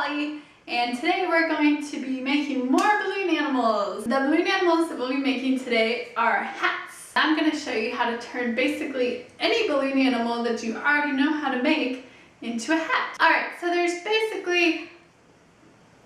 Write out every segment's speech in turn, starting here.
Holly, and today we're going to be making more balloon animals. The balloon animals that we'll be making today are hats. I'm going to show you how to turn basically any balloon animal that you already know how to make into a hat. Alright, so there's basically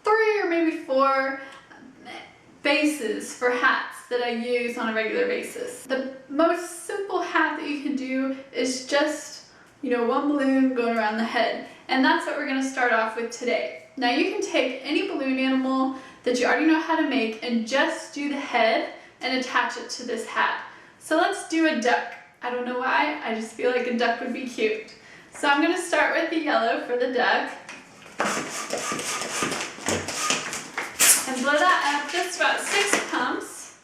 3 or maybe 4 bases for hats that I use on a regular basis. The most simple hat that you can do is just, one balloon going around the head. And that's what we're going to start off with today. Now you can take any balloon animal that you already know how to make and just do the head and attach it to this hat. So let's do a duck. I don't know why, I just feel like a duck would be cute. So I'm going to start with the yellow for the duck. And blow that up just about 6 pumps,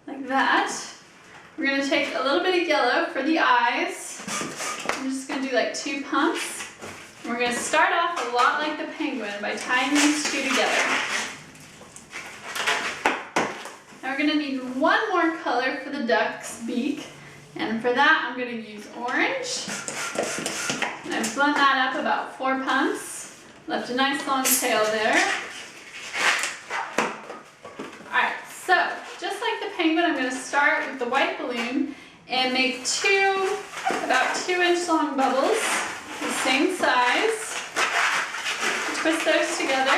like that. We're going to take a little bit of yellow for the eyes. I'm just going to do like 2 pumps. And we're going to start off a lot like the penguin by tying these 2 together. Now we're going to need one more color for the duck's beak. And for that I'm going to use orange. And I've blown that up about 4 pumps. Left a nice long tail there. Alright, so just like the penguin, I'm going to start with the white balloon and make 2 about 2-inch long bubbles, the same size. Twist those together.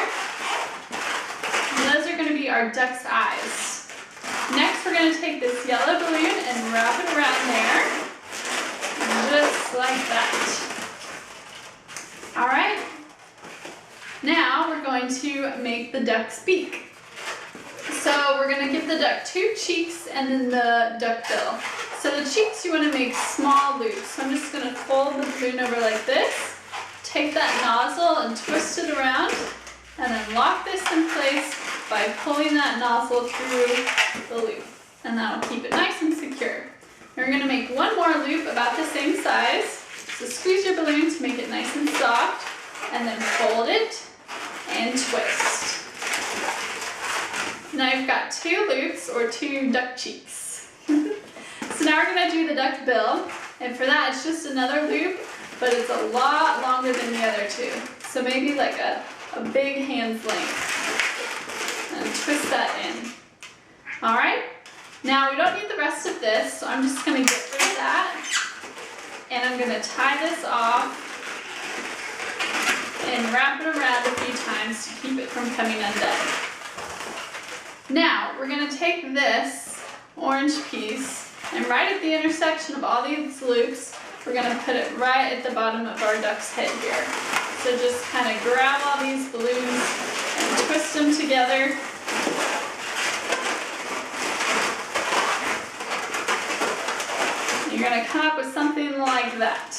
And those are going to be our duck's eyes. Next we're going to take this yellow balloon and wrap it around there, just like that. Alright, now we're going to make the duck's beak. So we're going to give the duck 2 cheeks and then the duck bill. So the cheeks you want to make small loops. So I'm just going to fold the balloon over like this, take that nozzle and twist it around, and then lock this in place by pulling that nozzle through the loop. And that will keep it nice and secure. We're going to make one more loop about the same size. So squeeze your balloon to make it nice and soft, and then fold it and twist. Now you've got 2 loops, or 2 duck cheeks. So now we're going to do the duck bill, and for that it's just another loop, but it's a lot longer than the other 2. So maybe like a big hand's length. And twist that in. Alright, now we don't need the rest of this, so I'm just going to get rid of that. And I'm going to tie this off and wrap it around a few times to keep it from coming undone. Now, we're going to take this orange piece and right at the intersection of all these loops, we're going to put it right at the bottom of our duck's head here. So just kind of grab all these balloons and twist them together. You're going to come up with something like that.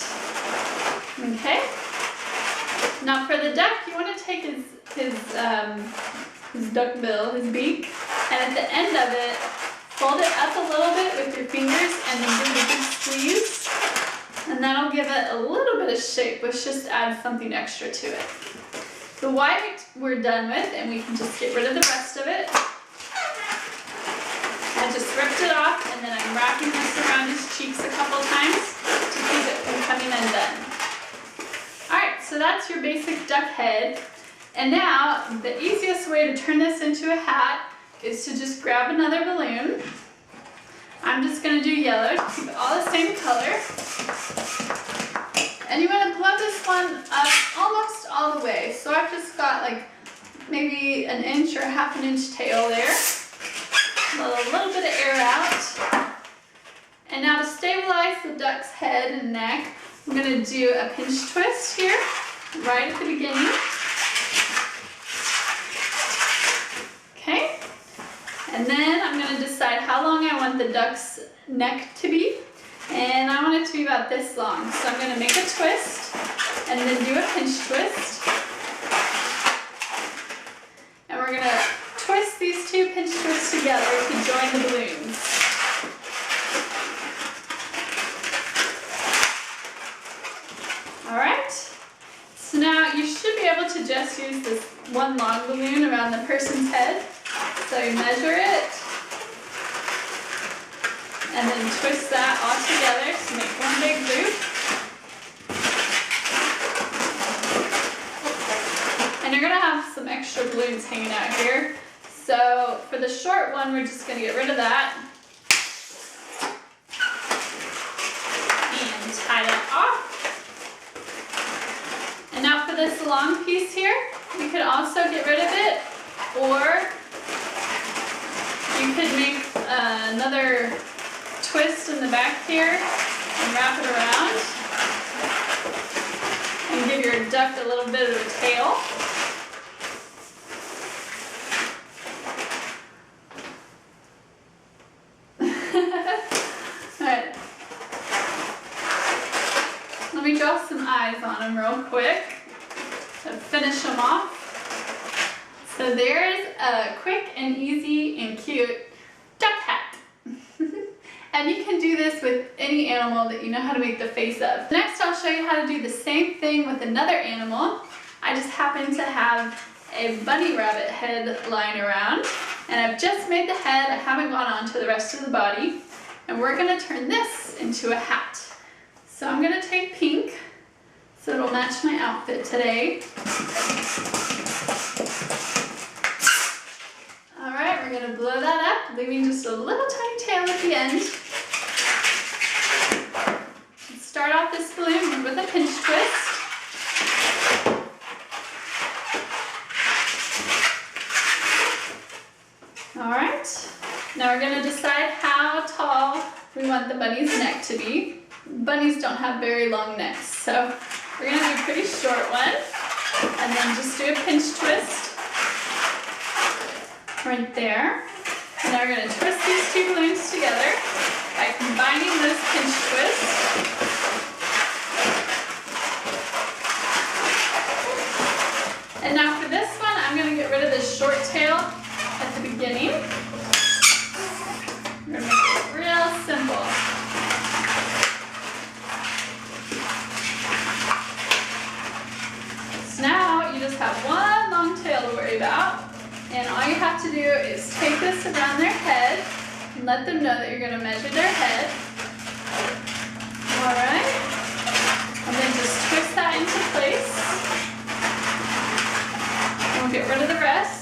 Okay? Now for the duck, you want to take his duck bill, his beak, and at the end of it, fold it up a little bit with your fingers and then give it a big squeeze. And that'll give it a little bit of shape, which just adds something extra to it. The white we're done with, and we can just get rid of the rest of it. I just ripped it off, and then I'm wrapping this around his cheeks a couple times to keep it from coming undone. Alright, so that's your basic duck head. And now, the easiest way to turn this into a hat is to just grab another balloon. I'm just going to do yellow to keep it all the same color. And you want to blow this one up almost all the way. So I've just got like maybe 1 inch or 1/2 inch tail there. Let a little bit of air out. And now to stabilize the duck's head and neck, I'm going to do a pinch twist here, right at the beginning. Okay. And then I'm going to decide how long I want the duck's neck to be. And I want it to be about this long. So I'm going to make a twist and then do a pinch twist. And we're going to twist these 2 pinch twists together to join the balloons. Alright, so now you should be able to just use this one long balloon around the person's head. So you measure it, and then twist that all together to make one big loop. And you're going to extra balloons hanging out here. So for the short one, we're just gonna get rid of that and tie that off. And now for this long piece here, you could also get rid of it, or you could make another twist in the back here and wrap it around and give your duck a little bit of a tail. Alright. Let me draw some eyes on them real quick to finish them off. So there's a quick and easy and cute duck hat. And you can do this with any animal that you know how to make the face of. Next, I'll show you how to do the same thing with another animal. I just happen to have a bunny rabbit head lying around, and I've just made the head. I haven't gone on to the rest of the body, and we're gonna turn this into a hat. So I'm gonna take pink, so it'll match my outfit today. All right, we're gonna blow that up, leaving just a little tiny tail at the end. Let's start off this balloon with a pinch twist. All right, now we're gonna decide how tall we want the bunny's neck to be. Bunnies don't have very long necks, so we're gonna do a pretty short one, and then just do a pinch twist right there. And now we're going to twist these two balloons together by combining those pinch twists. And now for this one, I'm going to get rid of this short tail at the beginning. We're going to make it real simple. So now you just have one long tail to worry about. And all you have to do is take this around their head and let them know that you're going to measure their head. All right. And then just twist that into place. And we'll get rid of the rest.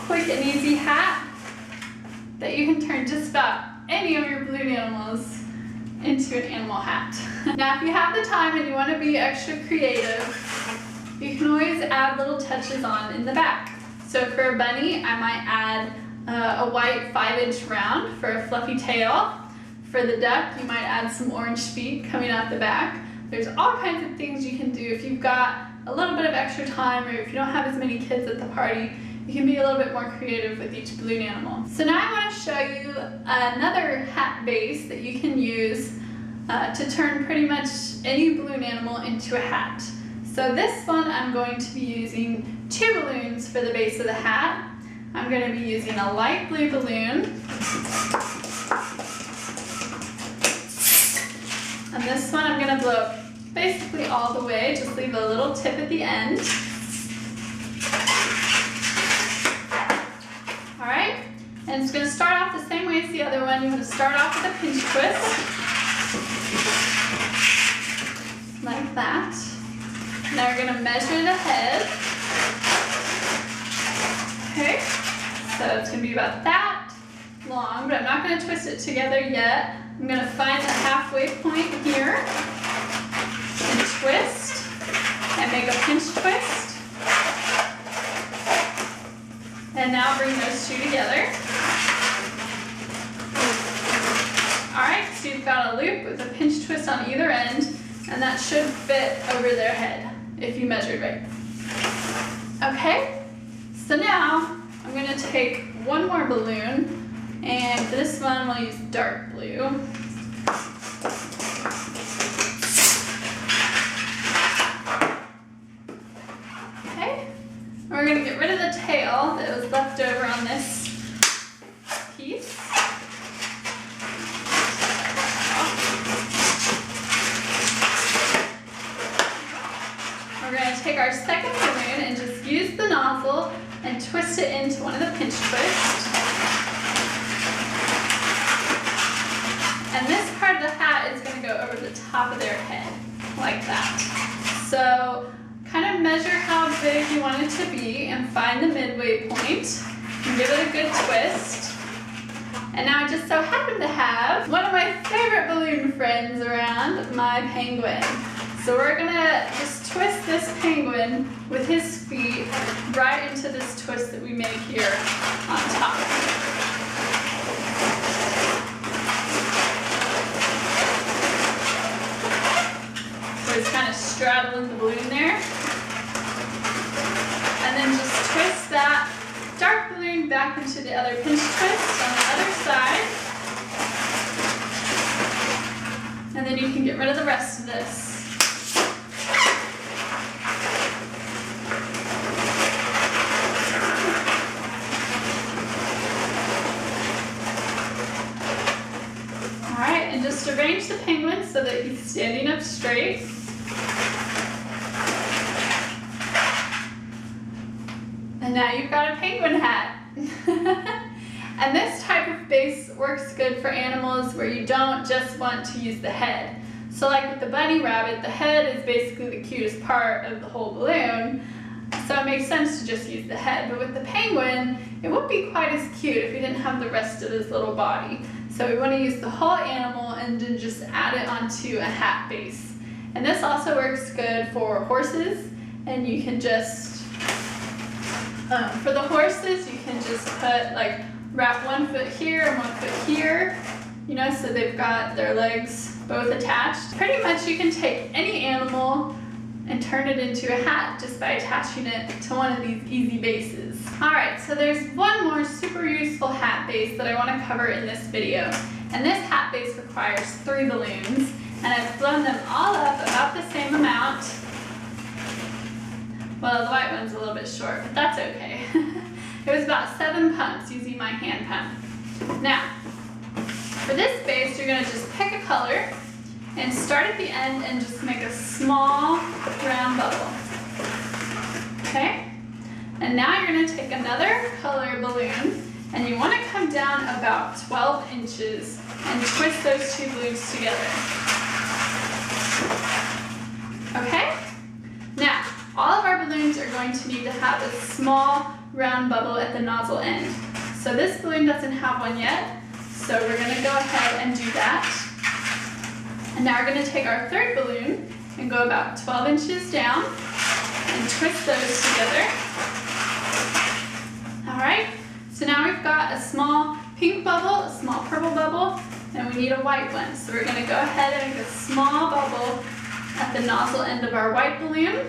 Quick and easy hat that you can turn just about any of your balloon animals into an animal hat. Now if you have the time and you want to be extra creative, you can always add little touches on in the back. So for a bunny, I might add a white 5-inch round for a fluffy tail. For the duck, you might add some orange feet coming out the back. There's all kinds of things you can do if you've got a little bit of extra time, or if you don't have as many kids at the party. You can be a little bit more creative with each balloon animal. So now I want to show you another hat base that you can use to turn pretty much any balloon animal into a hat. So this one I'm going to be using 2 balloons for the base of the hat. I'm going to be using a light blue balloon. And this one I'm going to blow basically all the way, just leave a little tip at the end. Alright, and it's going to start off the same way as the other one. You're going to start off with a pinch twist, like that. Now we're going to measure the head. Okay, so it's going to be about that long, but I'm not going to twist it together yet. I'm going to find the halfway point here and twist and make a pinch twist. And now bring those two together. Alright, so you've got a loop with a pinch twist on either end, and that should fit over their head if you measured right. Okay, so now I'm going to take one more balloon, and for this one we'll use dark blue. Okay, we're going to get rid of the tail that was left over on this piece. our second balloon and just use the nozzle and twist it into one of the pinch twists. And this part of the hat is going to go over the top of their head, like that. So kind of measure how big you want it to be and find the midway point and give it a good twist. And now I just so happen to have one of my favorite balloon friends around, my penguin. So we're gonna just twist this penguin with his feet right into this twist that we make here on top. So he's kind of straddling the balloon there. And then just twist that dark balloon back into the other pinch twist on the other side. And then you can get rid of the rest of this. Alright, and just arrange the penguin so that he's standing up straight. And now you've got a penguin hat. And this type of base works good for animals where you don't just want to use the head. So like with the bunny rabbit, the head is basically the cutest part of the whole balloon. So it makes sense to just use the head. But with the penguin, it wouldn't be quite as cute if you didn't have the rest of his little body. So we want to use the whole animal and then just add it onto a hat base. And this also works good for horses. And you can just for the horses, you can just put like wrap one foot here and one foot here, you know, so they've got their legs both attached. Pretty much you can take any animal and turn it into a hat just by attaching it to one of these easy bases. Alright, so there's one more super useful hat base that I want to cover in this video. And this hat base requires 3 balloons, and I've blown them all up about the same amount. Well, the white one's a little bit short, but that's okay. It was about 7 pumps using my hand pump. Now, for this base, you're going to just pick a color and start at the end and just make a small round bubble. Okay? And now you're going to take another color balloon and you want to come down about 12 inches and twist those 2 balloons together. Okay? Now, all of our balloons are going to need to have a small round bubble at the nozzle end. So this balloon doesn't have one yet, so we're going to go ahead and do that. And now we're going to take our third balloon and go about 12 inches down and twist those together. Alright, so now we've got a small pink bubble, a small purple bubble, and we need a white one. So we're going to go ahead and make a small bubble at the nozzle end of our white balloon.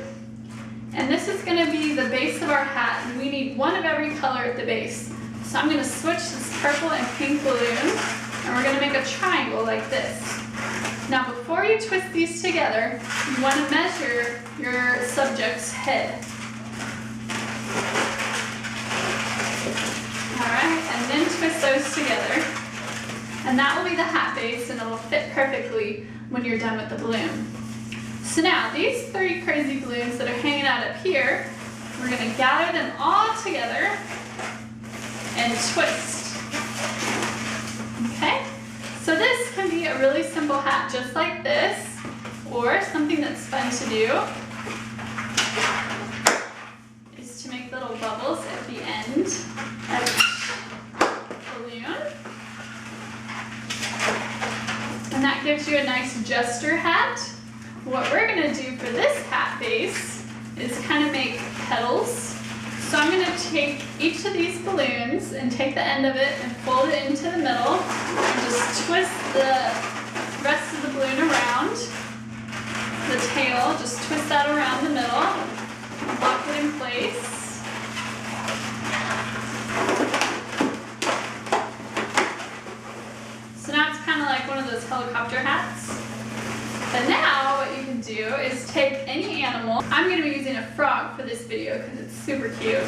And this is going to be the base of our hat, and we need one of every color at the base. So I'm going to switch this purple and pink balloon, and we're going to make a triangle like this. Now before you twist these together, you want to measure your subject's head. Alright, and then twist those together. And that will be the hat base, and it will fit perfectly when you're done with the balloon. So now, these 3 crazy balloons that are hanging out up here, we're going to gather them all together and twist. Okay? So this can be a really simple hat just like this, or something that's fun to do is to make little bubbles at the end of each balloon. And that gives you a nice jester hat. What we're going to do for this hat base is kind of make petals. So I'm going to take each of these balloons and take the end of it and fold it into the middle and just twist the rest of the balloon around. The tail, just twist that around the middle, lock it in place. So now it's kind of like one of those helicopter hats. But now what you can do is take any animal. I'm going to be using a frog for this video because it's super cute.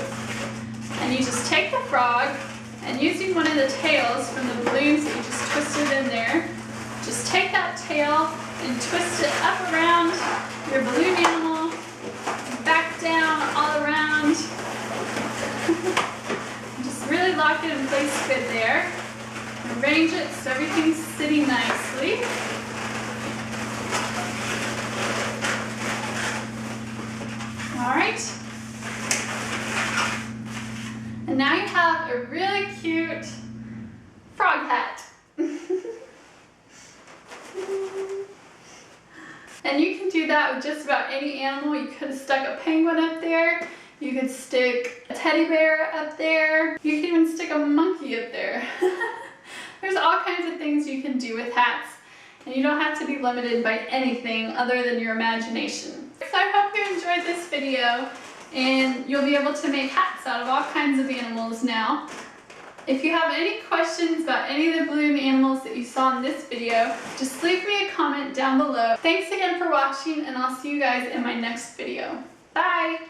And you just take the frog and using one of the tails from the balloons that you just twisted in there, just take that tail and twist it up around your balloon animal, back lock it in place good there. Arrange it so everything's sitting nicely. Alright. And now you have a really cute frog hat. And you can do that with just about any animal. You could have stuck a penguin up there. You could stick a teddy bear up there. You can even stick a monkey up there. There's all kinds of things you can do with hats. And you don't have to be limited by anything other than your imagination. So I hope you enjoyed this video and you'll be able to make hats out of all kinds of animals now. If you have any questions about any of the balloon animals that you saw in this video, just leave me a comment down below. Thanks again for watching, and I'll see you guys in my next video. Bye!